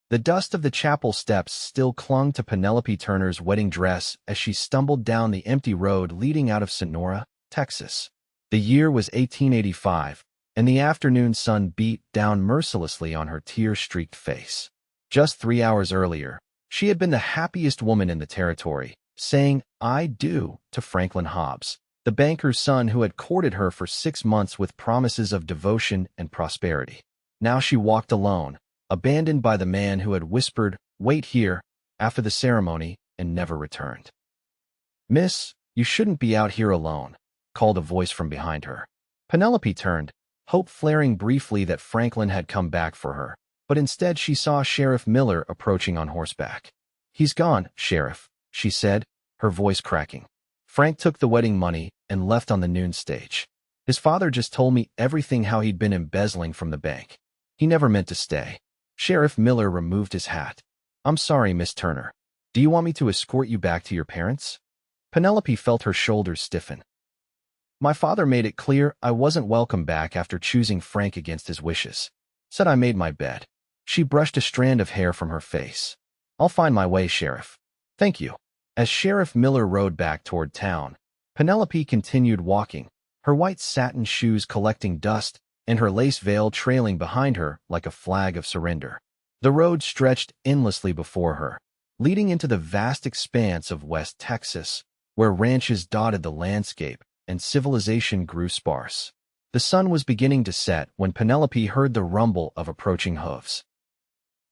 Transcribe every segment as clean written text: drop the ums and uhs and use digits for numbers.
The dust of the chapel steps still clung to Penelope Turner's wedding dress as she stumbled down the empty road leading out of Sonora, Texas. The year was 1885, and the afternoon sun beat down mercilessly on her tear-streaked face. Just 3 hours earlier, she had been the happiest woman in the territory, saying, "I do," to Franklin Hobbs, the banker's son who had courted her for 6 months with promises of devotion and prosperity. Now she walked alone, abandoned by the man who had whispered, "Wait here," after the ceremony, and never returned. "Miss, you shouldn't be out here alone," called a voice from behind her. Penelope turned, hope flaring briefly that Franklin had come back for her, but instead she saw Sheriff Miller approaching on horseback. "He's gone, Sheriff," she said, her voice cracking. "Frank took the wedding money and left on the noon stage. His father just told me everything how he'd been embezzling from the bank. He never meant to stay." Sheriff Miller removed his hat. "I'm sorry, Miss Turner. Do you want me to escort you back to your parents?" Penelope felt her shoulders stiffen. "My father made it clear I wasn't welcome back after choosing Frank against his wishes. Said I made my bed." She brushed a strand of hair from her face. "I'll find my way, Sheriff. Thank you." As Sheriff Miller rode back toward town, Penelope continued walking, her white satin shoes collecting dust and her lace veil trailing behind her like a flag of surrender. The road stretched endlessly before her, leading into the vast expanse of West Texas, where ranches dotted the landscape and civilization grew sparse. The sun was beginning to set when Penelope heard the rumble of approaching hooves.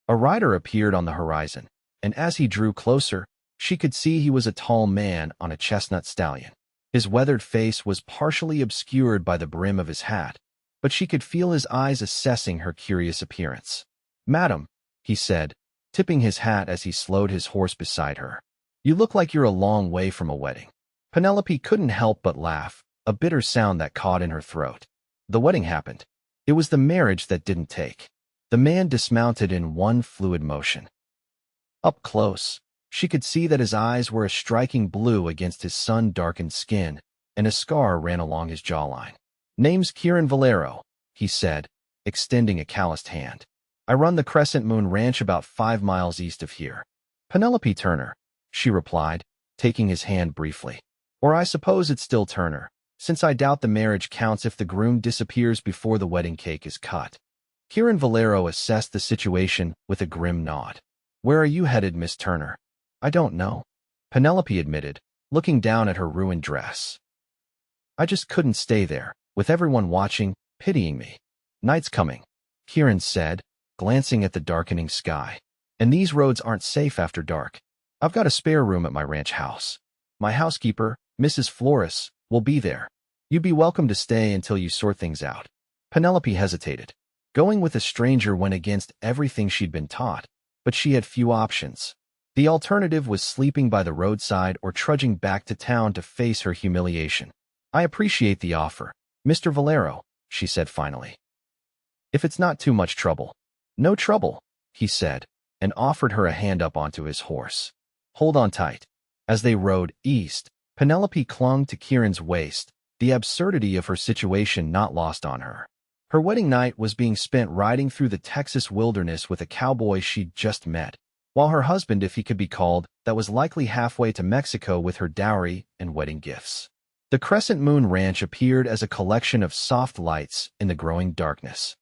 A rider appeared on the horizon, and as he drew closer, she could see he was a tall man on a chestnut stallion. His weathered face was partially obscured by the brim of his hat, but she could feel his eyes assessing her curious appearance. "Madam," he said, tipping his hat as he slowed his horse beside her. "You look like you're a long way from a wedding." Penelope couldn't help but laugh, a bitter sound that caught in her throat. The wedding happened. It was the marriage that didn't take. The man dismounted in one fluid motion. Up close, she could see that his eyes were a striking blue against his sun-darkened skin, and a scar ran along his jawline. "Name's Kieran Valero," he said, extending a calloused hand. "I run the Crescent Moon Ranch about 5 miles east of here." "Penelope Turner," she replied, taking his hand briefly. "Or I suppose it's still Turner, since I doubt the marriage counts if the groom disappears before the wedding cake is cut." Kieran Valero assessed the situation with a grim nod. "Where are you headed, Miss Turner?" "I don't know," Penelope admitted, looking down at her ruined dress. "I just couldn't stay there, with everyone watching, pitying me." "Night's coming," Kieran said, glancing at the darkening sky. "And these roads aren't safe after dark. I've got a spare room at my ranch house. My housekeeper, Mrs. Flores, will be there. You'd be welcome to stay until you sort things out." Penelope hesitated. Going with a stranger went against everything she'd been taught, but she had few options. The alternative was sleeping by the roadside or trudging back to town to face her humiliation. "I appreciate the offer, Mr. Valero," she said finally. "If it's not too much trouble." "No trouble," he said, and offered her a hand up onto his horse. "Hold on tight." As they rode east, Penelope clung to Kieran's waist, the absurdity of her situation not lost on her. Her wedding night was being spent riding through the Texas wilderness with a cowboy she'd just met, while her husband, if he could be called, that was likely halfway to Mexico with her dowry and wedding gifts. The Crescent Moon Ranch appeared as a collection of soft lights in the growing darkness.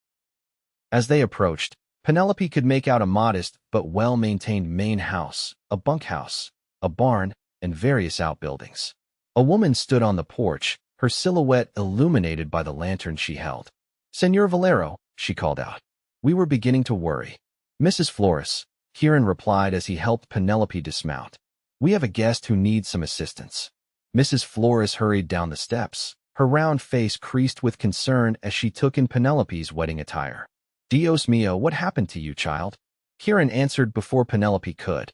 As they approached, Penelope could make out a modest but well-maintained main house, a bunkhouse, a barn, and various outbuildings. A woman stood on the porch, her silhouette illuminated by the lantern she held. "Señor Valero," she called out. "We were beginning to worry." "Mrs. Flores," Kieran replied as he helped Penelope dismount. "We have a guest who needs some assistance." Mrs. Flores hurried down the steps, her round face creased with concern as she took in Penelope's wedding attire. "Dios mío, what happened to you, child?" Kieran answered before Penelope could.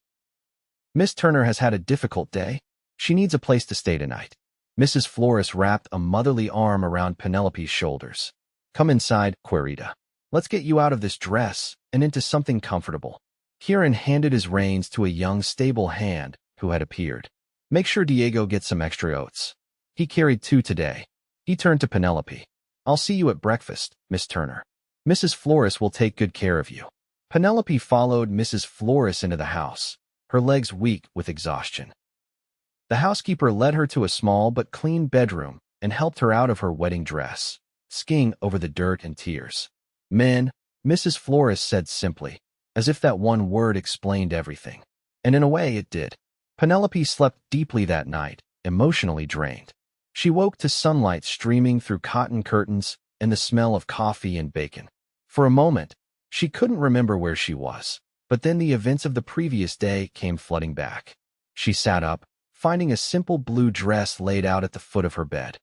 "Miss Turner has had a difficult day. She needs a place to stay tonight." Mrs. Flores wrapped a motherly arm around Penelope's shoulders. "Come inside, Querida. Let's get you out of this dress and into something comfortable." Kieran handed his reins to a young, stable hand who had appeared. "Make sure Diego gets some extra oats. He carried 2 today." He turned to Penelope. "I'll see you at breakfast, Miss Turner. Mrs. Flores will take good care of you." Penelope followed Mrs. Flores into the house, her legs weak with exhaustion. The housekeeper led her to a small but clean bedroom and helped her out of her wedding dress, skiing over the dirt and tears. "Men," Mrs. Flores said simply, as if that one word explained everything. And in a way it did. Penelope slept deeply that night, emotionally drained. She woke to sunlight streaming through cotton curtains and the smell of coffee and bacon. For a moment, she couldn't remember where she was, but then the events of the previous day came flooding back. She sat up, finding a simple blue dress laid out at the foot of her bed.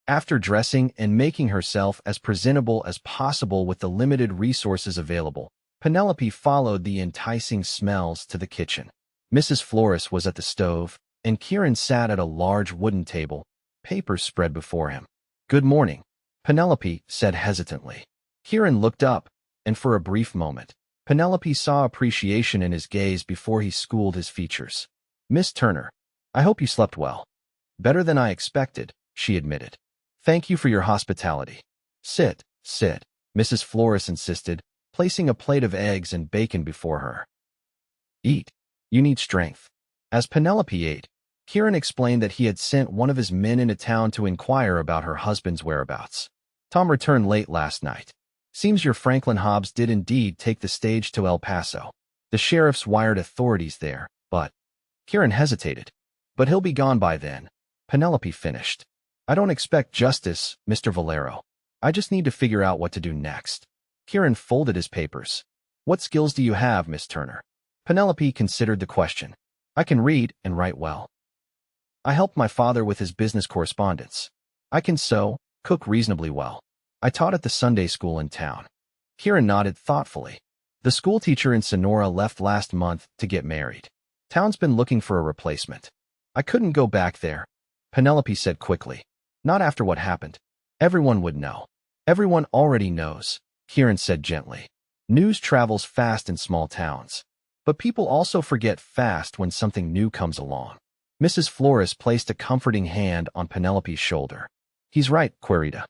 After dressing and making herself as presentable as possible with the limited resources available, Penelope followed the enticing smells to the kitchen. Mrs. Flores was at the stove, and Kieran sat at a large wooden table, papers spread before him. "Good morning," Penelope said hesitantly. Kieran looked up, and for a brief moment, Penelope saw appreciation in his gaze before he schooled his features. "Miss Turner, I hope you slept well." "Better than I expected," she admitted. "Thank you for your hospitality." Sit," Mrs. Flores insisted, placing a plate of eggs and bacon before her. "Eat. You need strength." As Penelope ate, Kieran explained that he had sent one of his men into town to inquire about her husband's whereabouts. "Tom returned late last night. Seems your Franklin Hobbs did indeed take the stage to El Paso. The sheriff's wired authorities there, but—" Kieran hesitated. "But he'll be gone by then," Penelope finished. "I don't expect justice, Mr. Valero. I just need to figure out what to do next." Kieran folded his papers. "What skills do you have, Miss Turner?" Penelope considered the question. "I can read and write well. I helped my father with his business correspondence. I can sew, cook reasonably well. I taught at the Sunday school in town." Kieran nodded thoughtfully. "The schoolteacher in Sonora left last month to get married. Town's been looking for a replacement." "I couldn't go back there," Penelope said quickly. "Not after what happened. Everyone would know." "Everyone already knows," Kieran said gently. "News travels fast in small towns. But people also forget fast when something new comes along." Mrs. Flores placed a comforting hand on Penelope's shoulder. "He's right, Querida.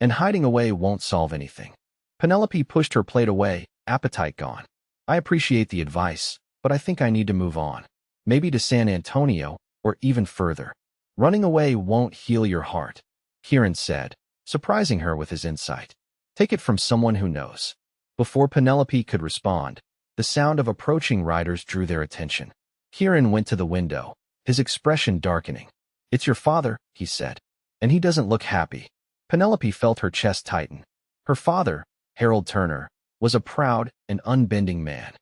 And hiding away won't solve anything." Penelope pushed her plate away, appetite gone. "I appreciate the advice, but I think I need to move on. Maybe to San Antonio, or even further. Running away won't heal your heart," Kieran said, surprising her with his insight. "Take it from someone who knows." Before Penelope could respond, the sound of approaching riders drew their attention. Kieran went to the window, his expression darkening. "It's your father," he said, "and he doesn't look happy." Penelope felt her chest tighten. Her father, Harold Turner, was a proud and unbending man.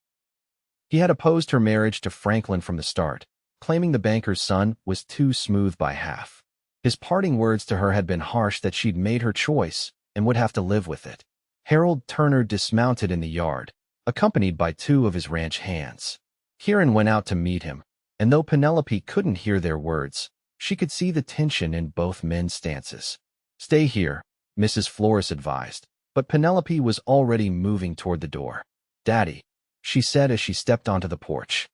He had opposed her marriage to Franklin from the start, claiming the banker's son was too smooth by half. His parting words to her had been harsh that she'd made her choice and would have to live with it. Harold Turner dismounted in the yard, accompanied by two of his ranch hands. Kieran went out to meet him, and though Penelope couldn't hear their words, she could see the tension in both men's stances. "Stay here," Mrs. Flores advised, but Penelope was already moving toward the door. "Daddy," she said as she stepped onto the porch.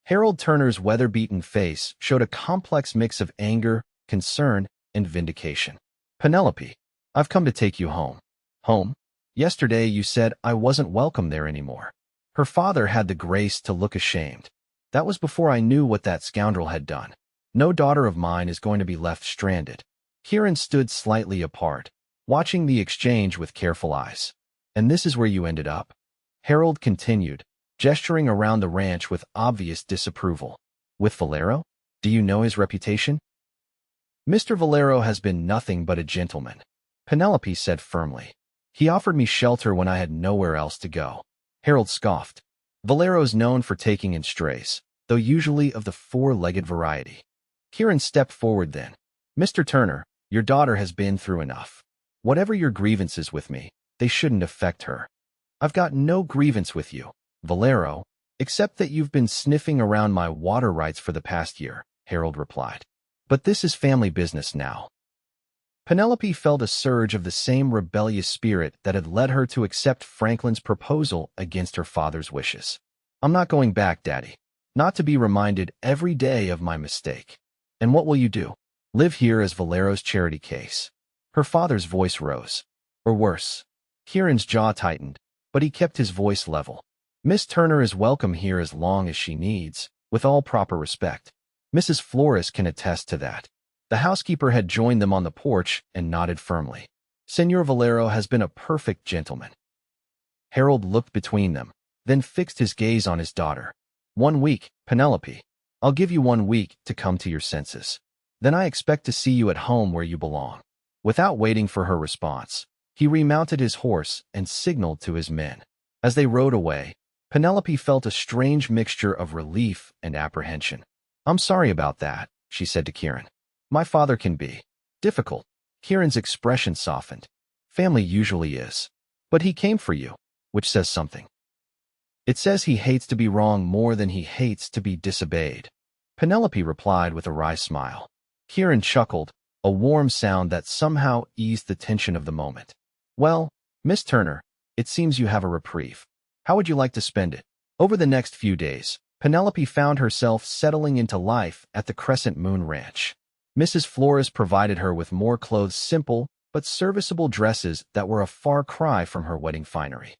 Harold Turner's weather-beaten face showed a complex mix of anger, concern, and vindication. "Penelope, I've come to take you home." "Home? Yesterday you said I wasn't welcome there anymore." Her father had the grace to look ashamed. "That was before I knew what that scoundrel had done. No daughter of mine is going to be left stranded." Kieran stood slightly apart, watching the exchange with careful eyes. "And this is where you ended up?" Harold continued, gesturing around the ranch with obvious disapproval. "With Valero? Do you know his reputation?" "Mr. Valero has been nothing but a gentleman," Penelope said firmly. "He offered me shelter when I had nowhere else to go." Harold scoffed. "Valero's known for taking in strays, though usually of the four-legged variety." Kieran stepped forward then. "Mr. Turner, your daughter has been through enough. Whatever your grievances with me, they shouldn't affect her." "I've got no grievance with you, Valero, except that you've been sniffing around my water rights for the past year," Harold replied. "But this is family business now." Penelope felt a surge of the same rebellious spirit that had led her to accept Franklin's proposal against her father's wishes. "I'm not going back, Daddy. Not to be reminded every day of my mistake." "And what will you do? Live here as Valero's charity case?" Her father's voice rose. "Or worse." Kieran's jaw tightened. but he kept his voice level. Miss Turner is welcome here as long as she needs, with all proper respect. Mrs. Flores can attest to that. The housekeeper had joined them on the porch and nodded firmly. Senor Valero has been a perfect gentleman. Harold looked between them, then fixed his gaze on his daughter. 1 week, Penelope. I'll give you 1 week to come to your senses. Then I expect to see you at home where you belong. Without waiting for her response, he remounted his horse and signaled to his men. As they rode away, Penelope felt a strange mixture of relief and apprehension. I'm sorry about that, she said to Kieran. My father can be difficult. Kieran's expression softened. Family usually is. But he came for you, which says something. It says he hates to be wrong more than he hates to be disobeyed. Penelope replied with a wry smile. Kieran chuckled, a warm sound that somehow eased the tension of the moment. Well, Miss Turner, it seems you have a reprieve. How would you like to spend it? Over the next few days, Penelope found herself settling into life at the Crescent Moon Ranch. Mrs. Flores provided her with more clothes, simple but serviceable dresses that were a far cry from her wedding finery.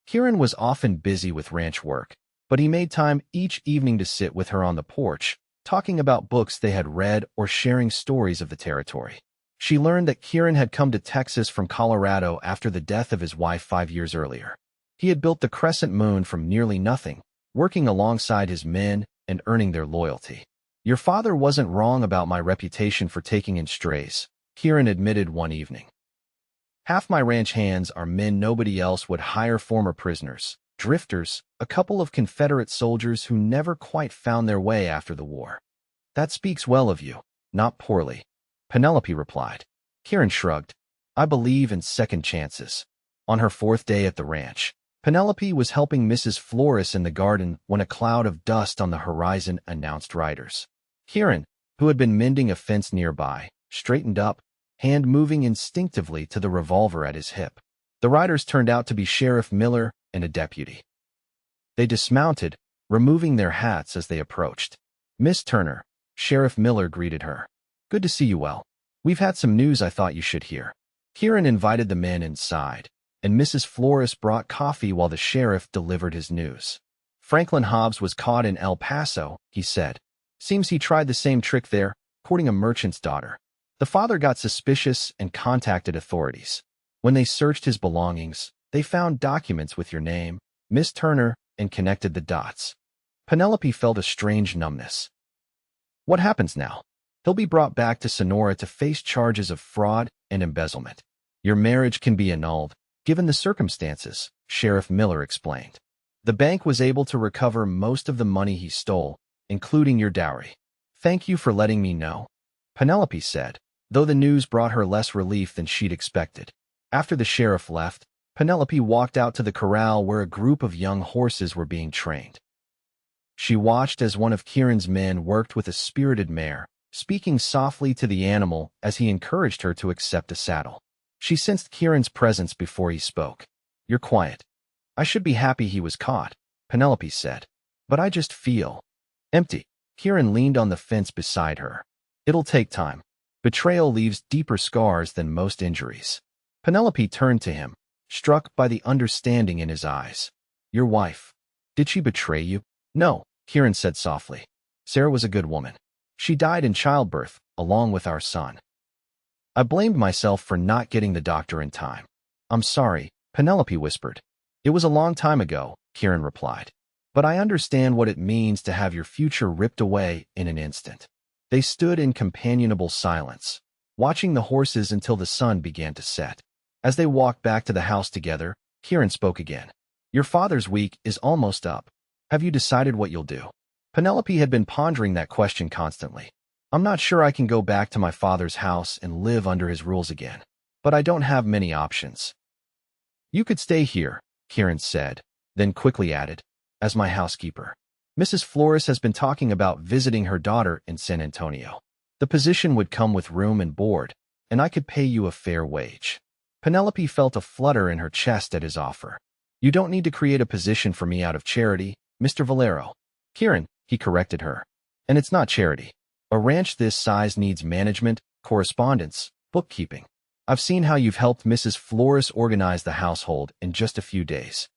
Kieran was often busy with ranch work, but he made time each evening to sit with her on the porch, talking about books they had read or sharing stories of the territory. She learned that Kieran had come to Texas from Colorado after the death of his wife 5 years earlier. He had built the Crescent Moon from nearly nothing, working alongside his men and earning their loyalty. Your father wasn't wrong about my reputation for taking in strays, Kieran admitted one evening. Half my ranch hands are men nobody else would hire, former prisoners, drifters, a couple of Confederate soldiers who never quite found their way after the war. That speaks well of you, not poorly, Penelope replied. Kieran shrugged. I believe in second chances. On her 4th day at the ranch, Penelope was helping Mrs. Flores in the garden when a cloud of dust on the horizon announced riders. Kieran, who had been mending a fence nearby, straightened up, hand moving instinctively to the revolver at his hip. The riders turned out to be Sheriff Miller and a deputy. They dismounted, removing their hats as they approached. Miss Turner, Sheriff Miller greeted her. Good to see you well. We've had some news I thought you should hear. Kieran invited the men inside, and Mrs. Flores brought coffee while the sheriff delivered his news. Franklin Hobbs was caught in El Paso, he said. Seems he tried the same trick there, courting a merchant's daughter. The father got suspicious and contacted authorities. When they searched his belongings, they found documents with your name, Miss Turner, and connected the dots. Penelope felt a strange numbness. What happens now? He'll be brought back to Sonora to face charges of fraud and embezzlement. Your marriage can be annulled, given the circumstances, Sheriff Miller explained. The bank was able to recover most of the money he stole, including your dowry. Thank you for letting me know, Penelope said, though the news brought her less relief than she'd expected. After the sheriff left, Penelope walked out to the corral where a group of young horses were being trained. She watched as one of Kieran's men worked with a spirited mare, speaking softly to the animal as he encouraged her to accept a saddle. She sensed Kieran's presence before he spoke. You're quiet. I should be happy he was caught, Penelope said. But I just feel empty. Kieran leaned on the fence beside her. It'll take time. Betrayal leaves deeper scars than most injuries. Penelope turned to him, struck by the understanding in his eyes. Your wife. Did she betray you? No, Kieran said softly. Sarah was a good woman. She died in childbirth, along with our son. I blamed myself for not getting the doctor in time. I'm sorry, Penelope whispered. It was a long time ago, Kieran replied. But I understand what it means to have your future ripped away in an instant. They stood in companionable silence, watching the horses until the sun began to set. As they walked back to the house together, Kieran spoke again. Your father's week is almost up. Have you decided what you'll do? Penelope had been pondering that question constantly. I'm not sure I can go back to my father's house and live under his rules again, but I don't have many options. You could stay here, Kieran said, then quickly added, as my housekeeper. Mrs. Flores has been talking about visiting her daughter in San Antonio. The position would come with room and board, and I could pay you a fair wage. Penelope felt a flutter in her chest at his offer. You don't need to create a position for me out of charity, Mr. Valero. Kieran, he corrected her. And it's not charity. A ranch this size needs management, correspondence, bookkeeping. I've seen how you've helped Mrs. Flores organize the household in just a few days.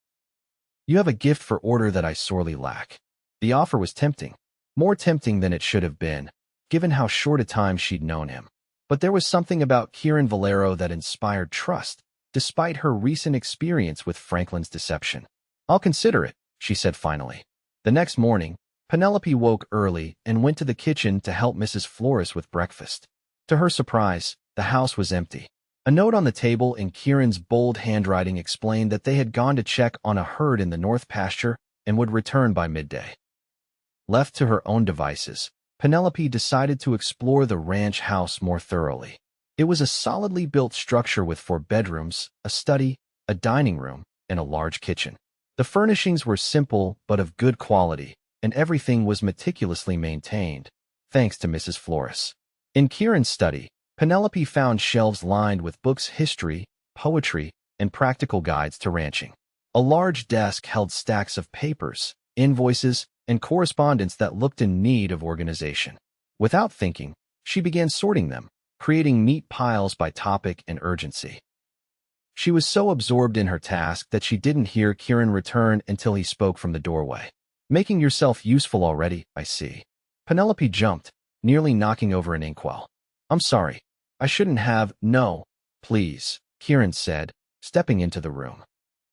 You have a gift for order that I sorely lack." The offer was tempting, more tempting than it should have been, given how short a time she'd known him. But there was something about Kieran Valero that inspired trust, despite her recent experience with Franklin's deception. "I'll consider it," she said finally. The next morning, Penelope woke early and went to the kitchen to help Mrs. Flores with breakfast. To her surprise, the house was empty. A note on the table in Kieran's bold handwriting explained that they had gone to check on a herd in the north pasture and would return by midday. Left to her own devices, Penelope decided to explore the ranch house more thoroughly. It was a solidly built structure with 4 bedrooms, a study, a dining room, and a large kitchen. The furnishings were simple but of good quality, and everything was meticulously maintained, thanks to Mrs. Flores. In Kieran's study, Penelope found shelves lined with books, history, poetry, and practical guides to ranching. A large desk held stacks of papers, invoices, and correspondence that looked in need of organization. Without thinking, she began sorting them, creating neat piles by topic and urgency. She was so absorbed in her task that she didn't hear Kieran return until he spoke from the doorway. "Making yourself useful already, I see." Penelope jumped, nearly knocking over an inkwell. "I'm sorry. I shouldn't have." "No, please," Kieran said, stepping into the room.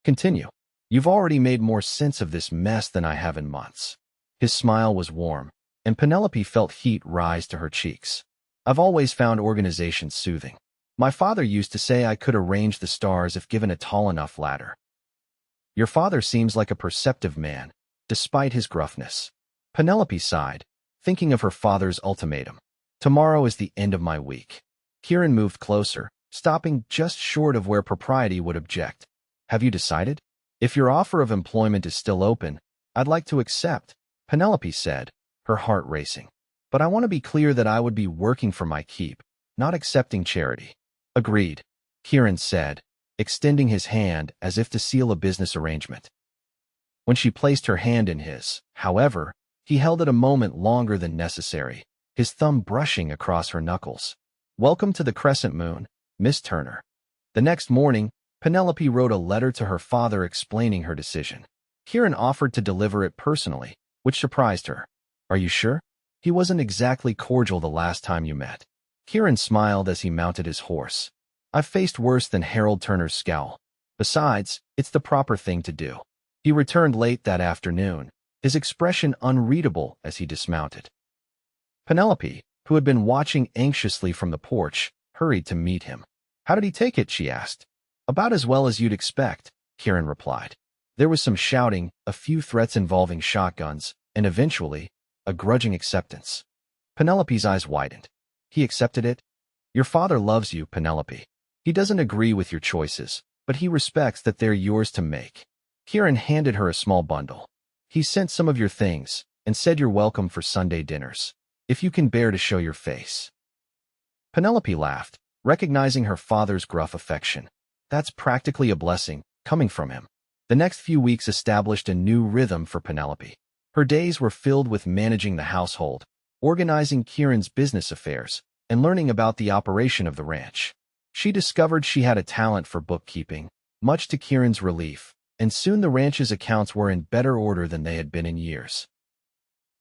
"Continue. You've already made more sense of this mess than I have in months." His smile was warm, and Penelope felt heat rise to her cheeks. "I've always found organization soothing. My father used to say I could arrange the stars if given a tall enough ladder." "Your father seems like a perceptive man, despite his gruffness." Penelope sighed, thinking of her father's ultimatum. "Tomorrow is the end of my week." Kieran moved closer, stopping just short of where propriety would object. "Have you decided? If your offer of employment is still open, I'd like to accept," Penelope said, her heart racing. "But I want to be clear that I would be working for my keep, not accepting charity." "Agreed," Kieran said, extending his hand as if to seal a business arrangement. When she placed her hand in his, however, he held it a moment longer than necessary, his thumb brushing across her knuckles. "Welcome to the Crescent Moon, Miss Turner." The next morning, Penelope wrote a letter to her father explaining her decision. Kieran offered to deliver it personally, which surprised her. "Are you sure? He wasn't exactly cordial the last time you met." Kieran smiled as he mounted his horse. "I've faced worse than Harold Turner's scowl. Besides, it's the proper thing to do." He returned late that afternoon, his expression unreadable as he dismounted. Penelope, who had been watching anxiously from the porch, hurried to meet him. "How did he take it?" she asked. "About as well as you'd expect," Kieran replied. There was some shouting, a few threats involving shotguns, and eventually, a grudging acceptance. Penelope's eyes widened. "He accepted it?" "Your father loves you, Penelope. He doesn't agree with your choices, but he respects that they're yours to make." Kieran handed her a small bundle. "He sent some of your things, and said you're welcome for Sunday dinners, if you can bear to show your face." Penelope laughed, recognizing her father's gruff affection. That's practically a blessing, coming from him. The next few weeks established a new rhythm for Penelope. Her days were filled with managing the household, organizing Kieran's business affairs, and learning about the operation of the ranch. She discovered she had a talent for bookkeeping, much to Kieran's relief, and soon the ranch's accounts were in better order than they had been in years.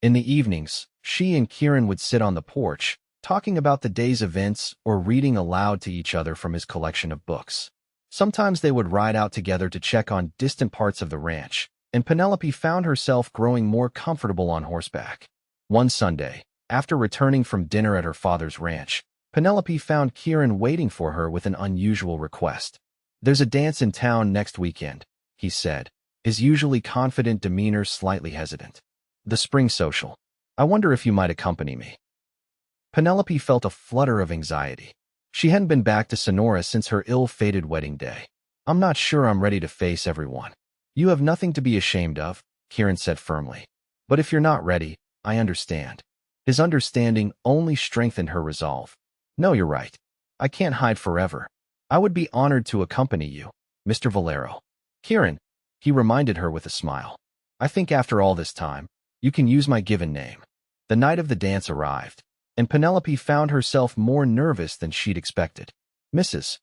In the evenings, she and Kieran would sit on the porch, talking about the day's events or reading aloud to each other from his collection of books. Sometimes they would ride out together to check on distant parts of the ranch, and Penelope found herself growing more comfortable on horseback. One Sunday, after returning from dinner at her father's ranch, Penelope found Kieran waiting for her with an unusual request. "There's a dance in town next weekend," he said, his usually confident demeanor slightly hesitant. "The spring social. I wonder if you might accompany me." Penelope felt a flutter of anxiety. She hadn't been back to Sonora since her ill-fated wedding day. "I'm not sure I'm ready to face everyone." "You have nothing to be ashamed of," Kieran said firmly. "But if you're not ready, I understand." His understanding only strengthened her resolve. "No, you're right. I can't hide forever. I would be honored to accompany you, Mr. Valero." "Kieran," he reminded her with a smile. "I think after all this time, you can use my given name." The night of the dance arrived, and Penelope found herself more nervous than she'd expected. "Mrs.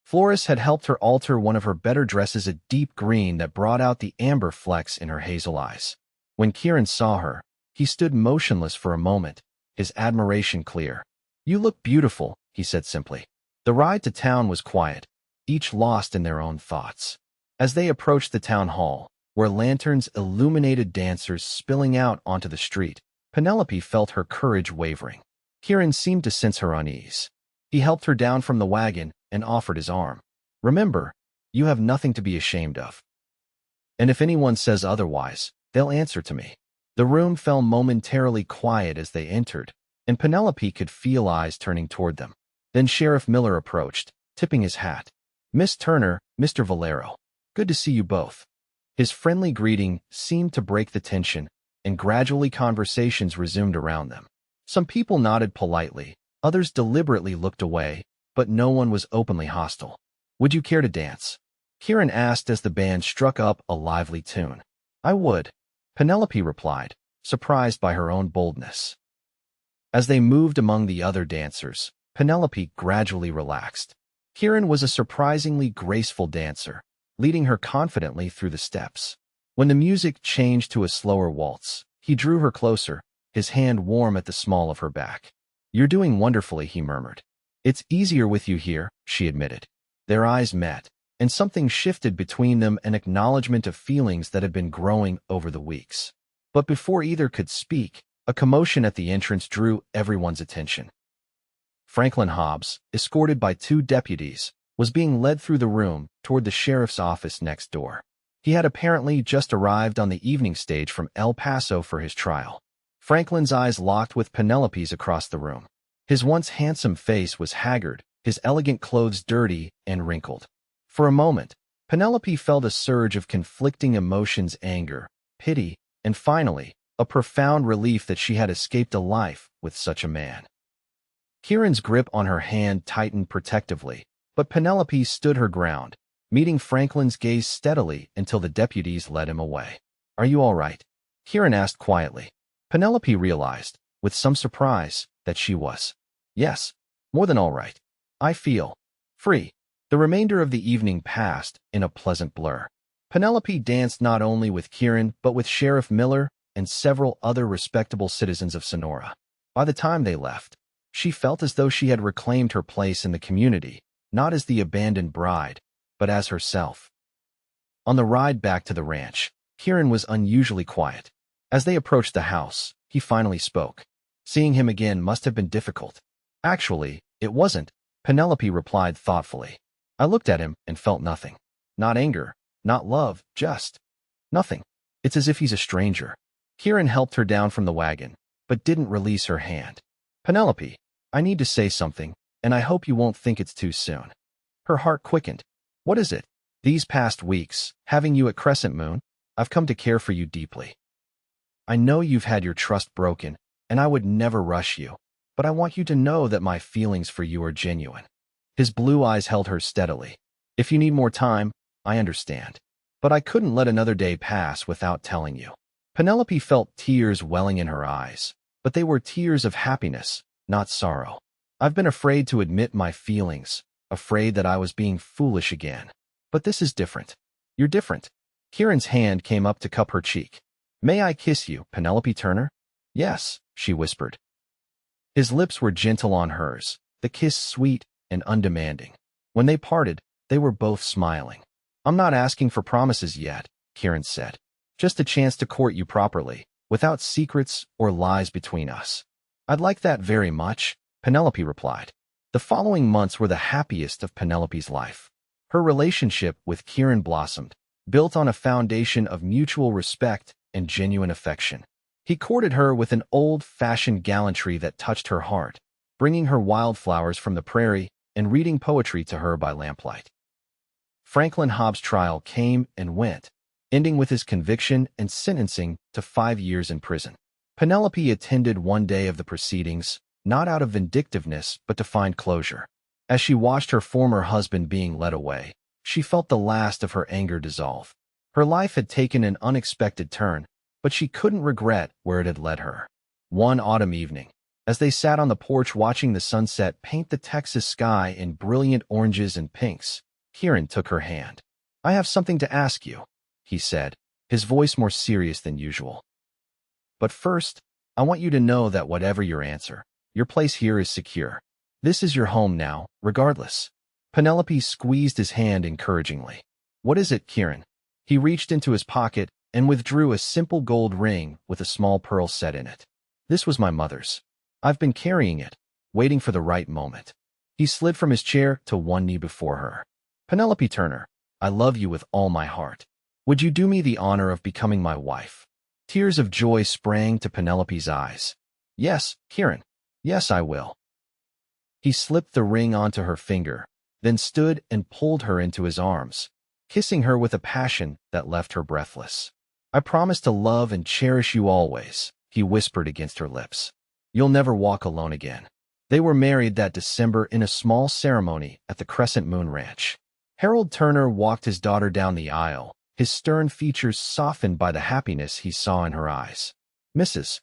Florist had helped her alter one of her better dresses a deep green that brought out the amber flecks in her hazel eyes. When Kieran saw her, he stood motionless for a moment, his admiration clear. "You look beautiful," he said simply. The ride to town was quiet, each lost in their own thoughts. As they approached the town hall, where lanterns illuminated dancers spilling out onto the street, Penelope felt her courage wavering. Kieran seemed to sense her unease. He helped her down from the wagon and offered his arm. "Remember, you have nothing to be ashamed of. And if anyone says otherwise, they'll answer to me." The room fell momentarily quiet as they entered, and Penelope could feel eyes turning toward them. Then Sheriff Miller approached, tipping his hat. "Miss Turner, Mr. Valero. Good to see you both." His friendly greeting seemed to break the tension, and gradually conversations resumed around them. Some people nodded politely, others deliberately looked away, but no one was openly hostile. "Would you care to dance?" Kieran asked as the band struck up a lively tune. "I would," Penelope replied, surprised by her own boldness. As they moved among the other dancers, Penelope gradually relaxed. Kieran was a surprisingly graceful dancer, leading her confidently through the steps. When the music changed to a slower waltz, he drew her closer, his hand warm at the small of her back. "You're doing wonderfully," he murmured. "It's easier with you here," she admitted. Their eyes met, and something shifted between them, an acknowledgement of feelings that had been growing over the weeks. But before either could speak, a commotion at the entrance drew everyone's attention. Franklin Hobbs, escorted by 2 deputies, was being led through the room toward the sheriff's office next door. He had apparently just arrived on the evening stage from El Paso for his trial. Franklin's eyes locked with Penelope's across the room. His once handsome face was haggard, his elegant clothes dirty and wrinkled. For a moment, Penelope felt a surge of conflicting emotions: anger, pity, and finally, a profound relief that she had escaped a life with such a man. Kieran's grip on her hand tightened protectively, but Penelope stood her ground, meeting Franklin's gaze steadily until the deputies led him away. "Are you all right?" Kieran asked quietly. Penelope realized, with some surprise, that she was. "Yes, more than all right. I feel free." The remainder of the evening passed in a pleasant blur. Penelope danced not only with Kieran but with Sheriff Miller and several other respectable citizens of Sonora. By the time they left, she felt as though she had reclaimed her place in the community, not as the abandoned bride, but as herself. On the ride back to the ranch, Kieran was unusually quiet. As they approached the house, he finally spoke. Seeing him again must have been difficult. "Actually, it wasn't," Penelope replied thoughtfully. "I looked at him and felt nothing. Not anger, not love, just nothing. It's as if he's a stranger." Kieran helped her down from the wagon, but didn't release her hand. "Penelope, I need to say something, and I hope you won't think it's too soon." Her heart quickened. "What is it?" "These past weeks, having you at Crescent Moon, I've come to care for you deeply. I know you've had your trust broken, and I would never rush you, but I want you to know that my feelings for you are genuine." His blue eyes held her steadily. "If you need more time, I understand. But I couldn't let another day pass without telling you." Penelope felt tears welling in her eyes, but they were tears of happiness, not sorrow. "I've been afraid to admit my feelings, afraid that I was being foolish again. But this is different." "You're different." Kieran's hand came up to cup her cheek. "May I kiss you, Penelope Turner?" "Yes," she whispered. His lips were gentle on hers, the kiss sweet and undemanding. When they parted, they were both smiling. "I'm not asking for promises yet," Kieran said. "Just a chance to court you properly, without secrets or lies between us." "I'd like that very much," Penelope replied. The following months were the happiest of Penelope's life. Her relationship with Kieran blossomed, built on a foundation of mutual respect and genuine affection. He courted her with an old-fashioned gallantry that touched her heart, bringing her wildflowers from the prairie and reading poetry to her by lamplight. Franklin Hobbs' trial came and went, ending with his conviction and sentencing to 5 years in prison. Penelope attended one day of the proceedings, not out of vindictiveness but to find closure. As she watched her former husband being led away, she felt the last of her anger dissolve. Her life had taken an unexpected turn, but she couldn't regret where it had led her. One autumn evening, As they sat on the porch watching the sunset paint the Texas sky in brilliant oranges and pinks, Kieran took her hand. "I have something to ask you," he said, his voice more serious than usual. "But first, I want you to know that whatever your answer, your place here is secure. This is your home now, regardless." Penelope squeezed his hand encouragingly. "What is it, Kieran?" He reached into his pocket and withdrew a simple gold ring with a small pearl set in it. "This was my mother's. I've been carrying it, waiting for the right moment." He slid from his chair to one knee before her. "Penelope Turner, I love you with all my heart. Would you do me the honor of becoming my wife?" Tears of joy sprang to Penelope's eyes. "Yes, Kieran. Yes, I will." He slipped the ring onto her finger, then stood and pulled her into his arms, kissing her with a passion that left her breathless. "I promise to love and cherish you always," he whispered against her lips. "You'll never walk alone again." They were married that December in a small ceremony at the Crescent Moon Ranch. Harold Turner walked his daughter down the aisle, his stern features softened by the happiness he saw in her eyes. "Mrs.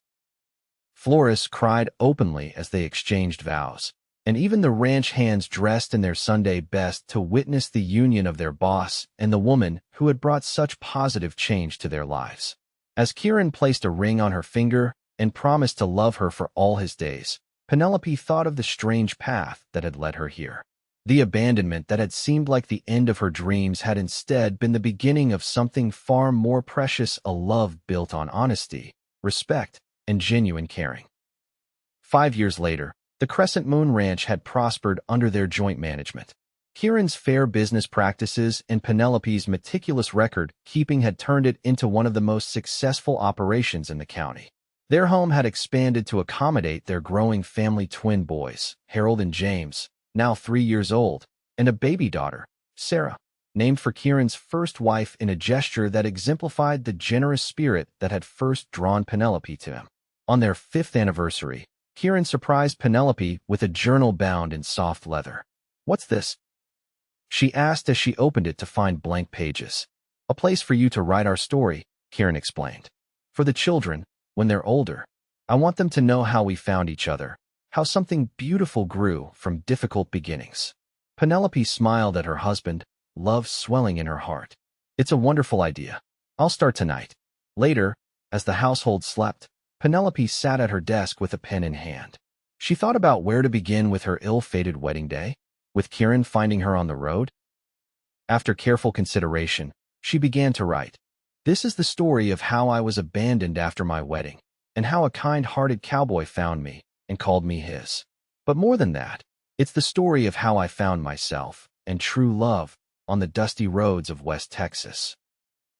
Flores," cried openly as they exchanged vows, and even the ranch hands dressed in their Sunday best to witness the union of their boss and the woman who had brought such positive change to their lives. As Kieran placed a ring on her finger and promised to love her for all his days, Penelope thought of the strange path that had led her here. The abandonment that had seemed like the end of her dreams had instead been the beginning of something far more precious, a love built on honesty, respect, and genuine caring. 5 years later, the Crescent Moon Ranch had prospered under their joint management. Kieran's fair business practices and Penelope's meticulous record-keeping had turned it into one of the most successful operations in the county. Their home had expanded to accommodate their growing family twin boys, Harold and James, now 3 years old, and a baby daughter, Sarah, named for Kieran's first wife in a gesture that exemplified the generous spirit that had first drawn Penelope to him. On their 5th anniversary, Kieran surprised Penelope with a journal bound in soft leather. "What's this?" she asked as she opened it to find blank pages. "A place for you to write our story," Kieran explained. "For the children, when they're older. I want them to know how we found each other, how something beautiful grew from difficult beginnings." Penelope smiled at her husband, love swelling in her heart. "It's a wonderful idea. I'll start tonight." Later, as the household slept, Penelope sat at her desk with a pen in hand. She thought about where to begin with her ill-fated wedding day, with Kieran finding her on the road. After careful consideration, she began to write. "This is the story of how I was abandoned after my wedding, and how a kind-hearted cowboy found me and called me his. But more than that, it's the story of how I found myself and true love on the dusty roads of West Texas."